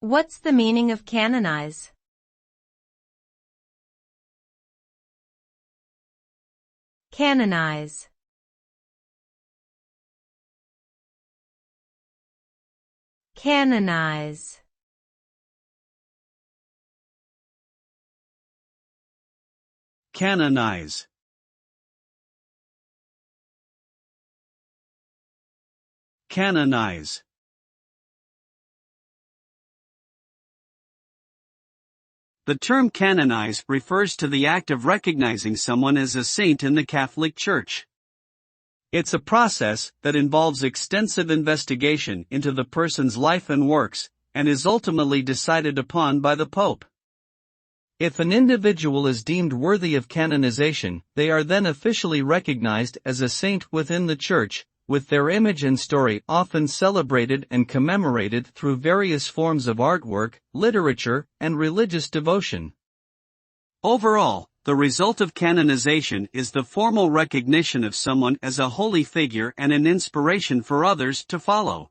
What's the meaning of canonize? Canonize. Canonize. Canonize. Canonize. The term canonize refers to the act of recognizing someone as a saint in the Catholic Church. It's a process that involves extensive investigation into the person's life and works, and is ultimately decided upon by the Pope. If an individual is deemed worthy of canonization, they are then officially recognized as a saint within the Church, with their image and story often celebrated and commemorated through various forms of artwork, literature, and religious devotion. Overall, the result of canonization is the formal recognition of someone as a holy figure and an inspiration for others to follow.